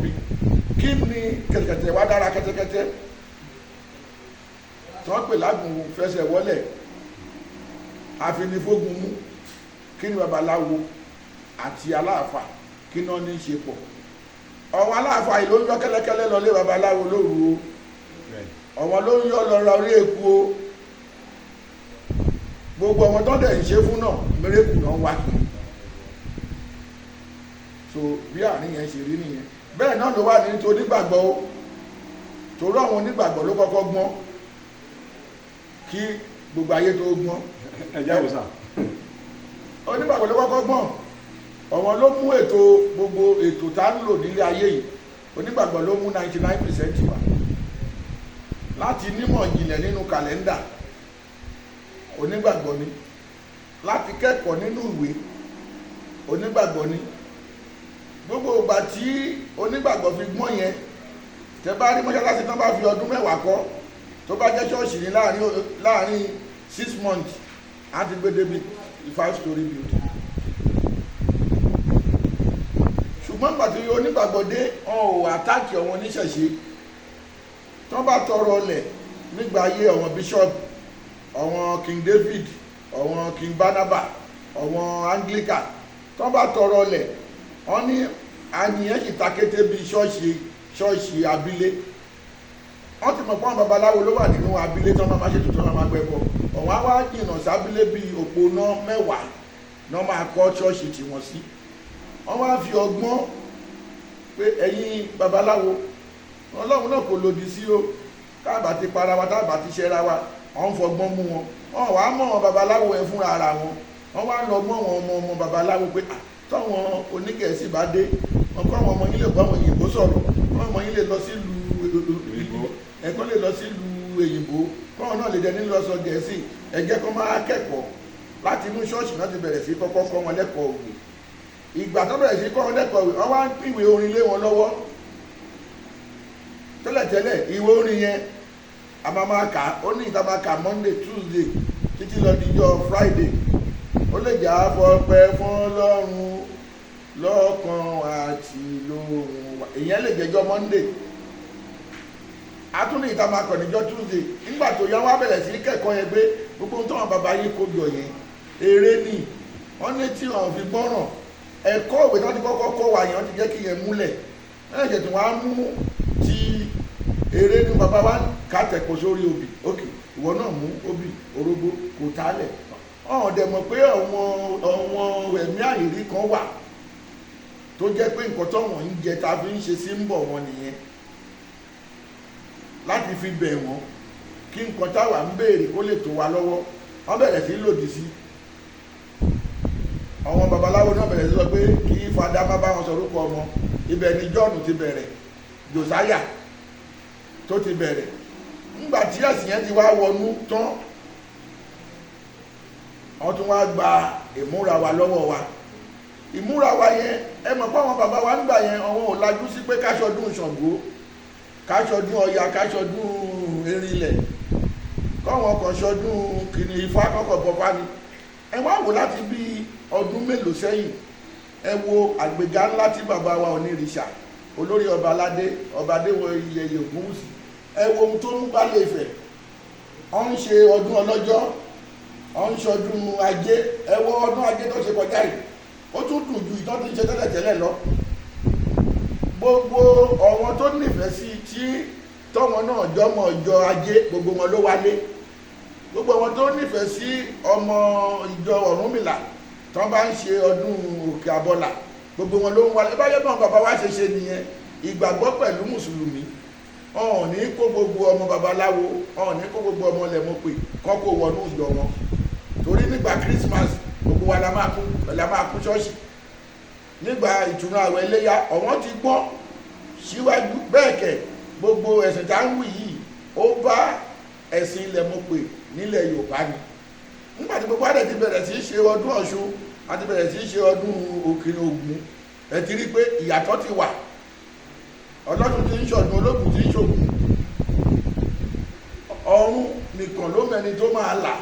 bí kí ni kẹ̀tẹ̀kẹ̀tẹ̀ wá dára kẹ́tẹ́kẹ́tẹ́ tí wọ́n pè lágùn fẹsẹ̀ wọlẹ̀ àfinifógun mú kí ni babaláwo àti aláàfà kí náà ní í ṣe pọ̀ ọ̀wọ́n aláàfà yìí ló ń yọ kẹ́lẹ́kẹ́lẹ́ lọ lé babaláwo lóru o ọ̀wọ́n ló ń yọ lọ ra orí eku o gbogbo ọmọ tó dẹ̀ ń ṣe fún náà mérekù náà wá kiri so bí àárín yẹn ṣe rí nìyẹn bẹ́ẹ̀ náà ló wà ní tó onígbàgbọ́ o torí àwọn onígbàgbọ́ ló kọ́kọ́ gbọ́n kí gbogbo ayé tó gbọ́n ẹ̀jẹ̀ àwòsàn onígbàgbọ́ ló kọ́kọ́ gbọ́n ọ̀wọ́n ló mú ètò gbogbo ètò tá ń lò nílé ayé yìí onígbàgbọ́ ló mú 99% wá láti nímọ̀ ìjìnlẹ̀ nínú kàlẹ́ndà onígbàgbọ́ ni láti kẹ́kọ̀ọ́ nínú ìwé onígbàgbọ́ ni gbogbo ìgbà tí onígbàgbọ́ fi gbọ́n yẹn tẹ́ bá rí mọ́ṣáláṣí tán bá fi ọdún 10 kọ́ tó bá jẹ́ ṣọ́ọ̀ṣì ní láàrin 6 months á ti gbé débi 5-story building ṣùgbọ́n pàtó onígbàgbọ́ dé wọn ò àtàkì ọ̀wọ́n oníṣẹ̀ṣe tán bá tọrọ ọlẹ̀ nígbà ayé ọ̀wọ́n bishop ọ̀wọ́n King David ọ̀wọ́n King Barnabas ọ̀wọ́n Anglican tán bá tọrọ ọlẹ̀ wọ́n ní àníyàn sì takété bíi ṣọ́ọ̀ṣì abílé wọ́n ti mọ̀ pé àwọn babaláwo ló wà nínú abílé tán máa ṣètò tán máa gbẹ́bọ ọ̀wọ́n á wá jìnnà sábílé bíi òpónà 10 náà máa kọ́ ṣọ́ọ̀ṣì tiwọn sí wọ́n wá fi ọgbọ́n pé ẹ̀yin babaláwo ọlọ́run náà kò lòdì sí o káàbà ti para wa táàbà ti ṣẹra wa wọ́n fọgbọ́n mú wọn wọ́n wá mọ̀ wọn babaláwo ẹ fúnra ara wọn wọ́n wá lọ mọ́ wọn ọmọ babaláwo pé tọ́wọn onígẹ̀ẹ́sì bá dé wọn kọ́ àwọn ọmọ yín lè bọ́ àwọn òyìnbó sọ̀rọ̀ kọ́ ọmọ yín lè lọ sílùú ẹ̀kọ́ lè lọ sílùú èyìnbó kọ́ náà lè dẹni lọ sọ gẹ̀ẹ́sì ẹ̀jẹ̀ kan máa kẹ́kọ̀ọ́ láti inú ṣọ́ọ̀ṣì náà ti bẹ̀rẹ̀ sí kọ́kọ́ kọ́ wọn lẹ́kọ̀ọ́ òwe ìgbà tó bẹ̀rẹ̀ sí kọ́ wọn lẹ́kọ̀ọ́ òwe wọ́n wá ń pìwé orin lé wọn lọ́wọ́ tẹ́lẹ̀tẹ́lẹ̀ ìwé orin yẹn a máa kà ó ní ìta máa kà Monday Tuesday títí lọ díjọ́ Friday ó lè jà á fọpẹ́ fún Ọlọ́run lọ́kàn àti lóhùn ìyẹn lè jẹjọ́ Monday a tún ní ìta máa kọ̀ níjọ́ Tuesday nígbà tó yá wá bẹ̀rẹ̀ sí kẹ́kọ̀ọ́ yẹn pé gbogbo ohun tó wọn bàbá yìí kó jọ yẹn eré ni wọ́n ní tí wọ́n fi gbọ́ràn ẹ̀kọ́ ìwé tó ti kọ́kọ́ kọ́ wa yẹn wọ́n ti jẹ́ kí yẹn múlẹ̀ ẹ̀jẹ̀ tí wọ́n á mú ti eré ní bàbá wa ká tẹ̀kọ́ sórí obì òkè ìwọ náà mú obì orógbó kò tálẹ̀ ọ̀hún dẹ̀ mọ̀ pé àwọn ẹ̀mí àìrí kan wà tó jẹ́ pé nǹkan tó wọ́n ń jẹ ta fi ń ṣe sí ń bọ̀ wọn nìyẹn láti fi bẹ̀ wọ́n kí nǹkan táwa ń béèrè kó lè tó wa lọ́wọ́ wọ́n bẹ̀rẹ̀ sí lòdì sí àwọn babaláwo náà bẹ̀rẹ̀ sí sọ pé kí fada má bá wọn sọ orúkọ ọmọ ibẹ̀ ni John ti bẹ̀rẹ̀ Josiah tó ti bẹ̀rẹ̀ nígbà tí ẹ̀sìn yẹn ti wá wọnú tán wọ́n tún wá gba ìmúra wa lọ́wọ́ wa ìmúra wa yẹn ẹ mọ̀ pé àwọn bàbá wa ń gbà yẹn àwọn ò lajú sí pé káṣọdún Ṣàngó káṣọdún Ọya káṣọdún Erinlẹ̀ kọ́wọn kan ṣọdún kìnnì Ifá kọ́kọ́ bọ́fá ni ẹ wá wò láti bí ọdún mélòó sẹ́yìn ẹ wo àgbéga ńlá tí bàbá wa Onírìṣà olórí ọba aládé ọba adéwọ Yèyé Ògúnwùsì ẹ wo ohun tó ń gbálẹ̀ Ifẹ̀ ọ ń ṣe ọdún ọlọ́jọ́ ọ ń ṣọdún ajé ẹ wo ọdún ajé tó ṣe kọjá yìí ó tún dùn ju ìtọ́ tí ń ṣe tẹ́lẹ̀tẹ́lẹ̀ lọ gbogbo ọ̀wọ́n tó nífẹ̀ẹ́ sí tí tọ́wọn náà jọmọ ọjọ́ ajé gbogbo wọn ló wálé gbogbo wọn tó nífẹ̀ẹ́ sí ọmọ ìjọ Ọ̀rúnmìlà tán bá ń ṣe ọdún òkè àbọ̀là gbogbo wọn ló ń wálé báyọ̀ náà bàbá wa ṣe nìyẹn ìgbàgbọ́ pẹ̀lú mùsùlùmí ọ̀hún ní kó gbogbo ọmọ babaláwo ọ̀hún ní kó gbogbo ọmọ lẹ́mọ̀pẹ̀ kọ́ kó wọnú ìjọ wọn torí nígbà Christmas gbogbo wa la máa kú ṣọ́ọ̀ṣì nígbà ìtùnú àwẹ̀ iléyá ọ̀wọ́n ti gbọ́n síwájú bẹ́ẹ̀ kẹ̀ gbogbo ẹ̀sìn tá ń wù yìí ó bá ẹ̀sìn lẹ́mọ̀pẹ̀ nílẹ̀ Yorùbá ni nígbà tí gbogbo àdẹ̀ ti bẹ̀rẹ̀ sí í ṣe ọdún Ọ̀ṣun àti bẹ̀rẹ̀ sí í ṣe ọdún Òkè Ògún ẹ ti rí pé ìyàtọ̀ ti wà Ọlọ́run ti ń ṣọ̀dún Ológun ti ń ṣògùn ọ̀run nìkan ló mẹ́ni tó máa là